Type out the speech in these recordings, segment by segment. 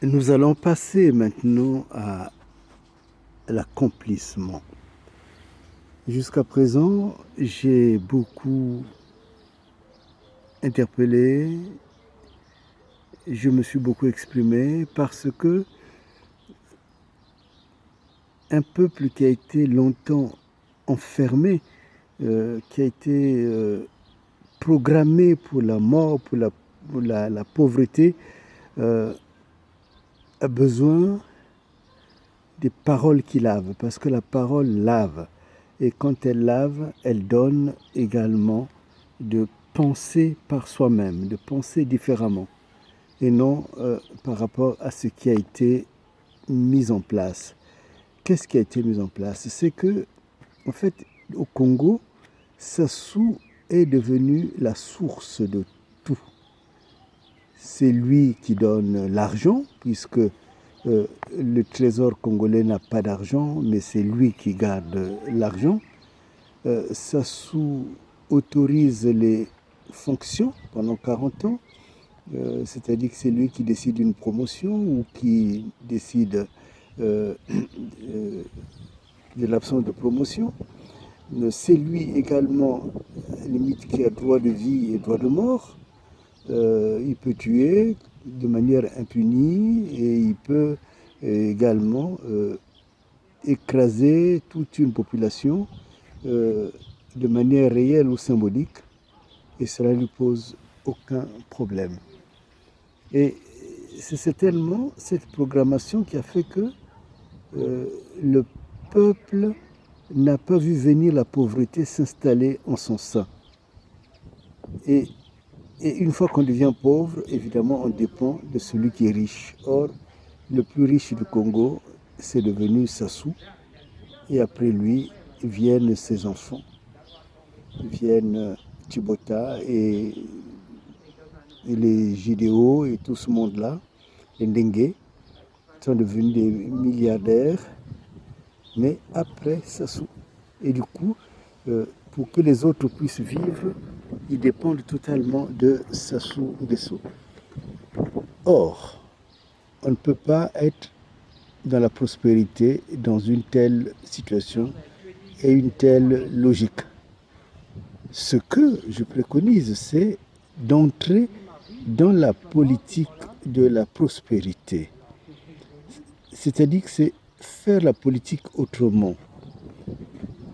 Nous allons passer maintenant à l'accomplissement. Jusqu'à présent, j'ai beaucoup interpellé, je me suis beaucoup exprimé parce que un peuple qui a été longtemps enfermé, qui a été programmé pour la mort, pour la pauvreté, euh, a besoin des paroles qui lavent, parce que la parole lave. Et quand elle lave, elle donne également de penser par soi-même, de penser différemment, et non par rapport à ce qui a été mis en place. Qu'est-ce qui a été mis en place? C'est que, en fait, au Congo, Sassou est devenu la source de tout. C'est lui qui donne l'argent, puisque le trésor congolais n'a pas d'argent, mais c'est lui qui garde l'argent. Sassou autorise les fonctions pendant 40 ans, c'est-à-dire que c'est lui qui décide d'une promotion ou qui décide de l'absence de promotion. C'est lui également, limite, qui a droit de vie et droit de mort. Il peut tuer de manière impunie et il peut également écraser toute une population de manière réelle ou symbolique, et cela ne lui pose aucun problème. Et c'est certainement cette programmation qui a fait que le peuple n'a pas vu venir la pauvreté s'installer en son sein. Et une fois qu'on devient pauvre, évidemment, on dépend de celui qui est riche. Or, le plus riche du Congo, c'est devenu Sassou. Et après lui, viennent ses enfants, viennent Tibota et les Jidéo et tout ce monde-là, les Ndengue, sont devenus des milliardaires, mais après Sassou. Et du coup, pour que les autres puissent vivre, ils dépendent totalement de Sassou Nguesso. Or, on ne peut pas être dans la prospérité dans une telle situation et une telle logique. Ce que je préconise, c'est d'entrer dans la politique de la prospérité. C'est-à-dire que c'est faire la politique autrement.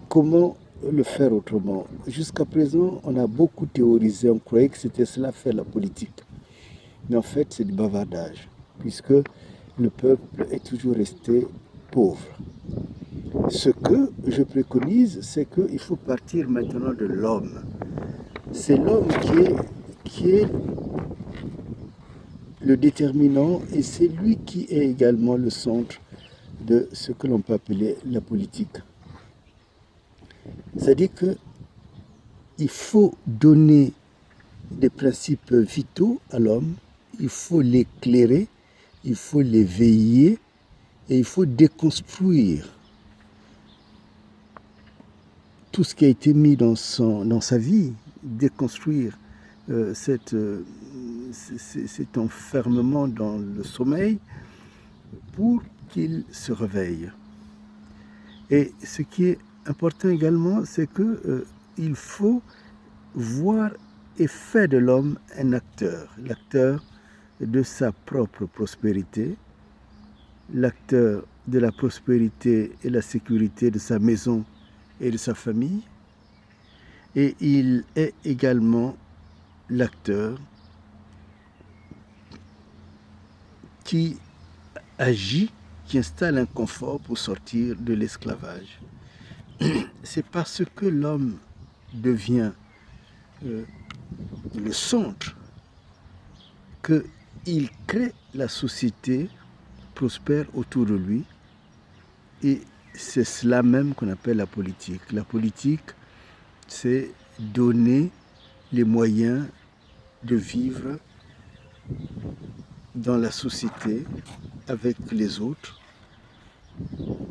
Comment le faire autrement? Jusqu'à présent, on a beaucoup théorisé, on croyait que c'était cela faire la politique. Mais en fait, c'est du bavardage, puisque le peuple est toujours resté pauvre. Ce que je préconise, c'est qu'il faut partir maintenant de l'homme. C'est l'homme qui est le déterminant et c'est lui qui est également le centre de ce que l'on peut appeler la politique. C'est-à-dire qu'il faut donner des principes vitaux à l'homme, il faut l'éclairer, il faut l'éveiller et il faut déconstruire tout ce qui a été mis dans sa vie, déconstruire cet enfermement dans le sommeil pour qu'il se réveille. Et ce qui est important également, c'est qu'il faut voir et faire de l'homme un acteur, l'acteur de sa propre prospérité, l'acteur de la prospérité et la sécurité de sa maison et de sa famille, et il est également l'acteur qui agit, qui installe un confort pour sortir de l'esclavage. C'est parce que l'homme devient le centre qu'il crée la société prospère autour de lui, et c'est cela même qu'on appelle la politique. La politique, c'est donner les moyens de vivre dans la société avec les autres,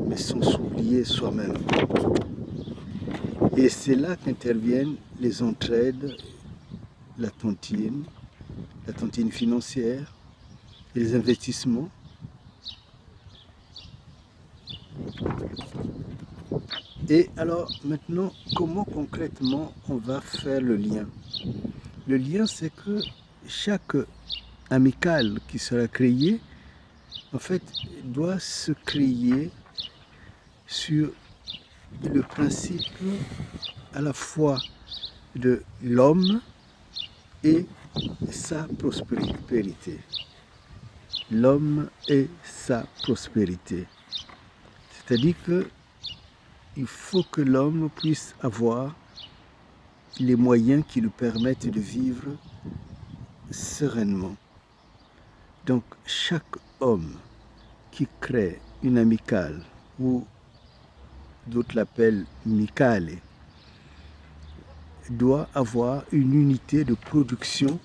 mais sans s'oublier soi-même. Et c'est là qu'interviennent les entraides, la tontine financière, les investissements, Et alors maintenant, comment concrètement on va faire le lien? Le lien, c'est que chaque amicale qui sera créée, en fait, doit se créer sur le principe à la fois de l'homme et sa prospérité. L'homme et sa prospérité. C'est-à-dire que il faut que l'homme puisse avoir les moyens qui lui permettent de vivre sereinement. Donc chaque homme qui crée une amicale, ou d'autres l'appellent micale, doit avoir une unité de production,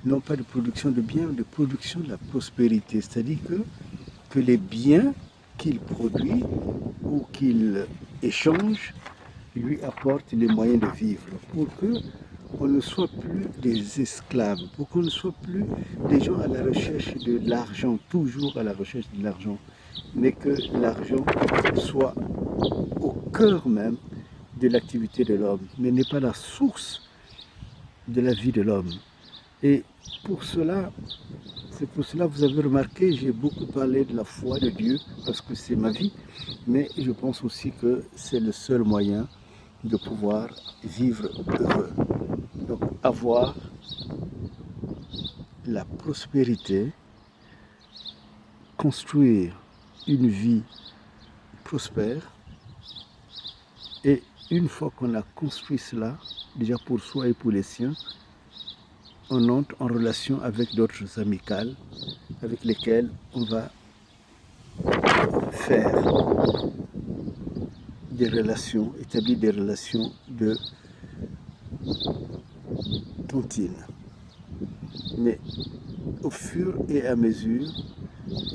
non pas de production de biens, mais de production de la prospérité. C'est-à-dire que les biens qu'il produit ou qu'il échange lui apportent les moyens de vivre, pour que on ne soit plus des esclaves, pour qu'on ne soit plus des gens à la recherche de l'argent, toujours à la recherche de l'argent, mais que l'argent soit au cœur même de l'activité de l'homme, mais n'est pas la source de la vie de l'homme. Et pour cela, c'est pour cela que vous avez remarqué, j'ai beaucoup parlé de la foi de Dieu, parce que c'est ma vie, mais je pense aussi que c'est le seul moyen de pouvoir vivre heureux. Donc avoir la prospérité, construire une vie prospère, et une fois qu'on a construit cela, déjà pour soi et pour les siens, on entre en relation avec d'autres amicales avec lesquelles on va faire des relations, établir des relations de tontine. Mais au fur et à mesure,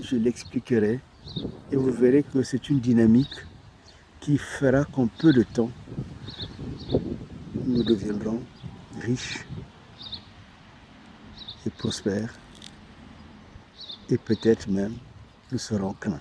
je l'expliquerai et vous verrez que c'est une dynamique qui fera qu'en peu de temps, nous deviendrons riches et prospères, et peut-être même nous serons craints.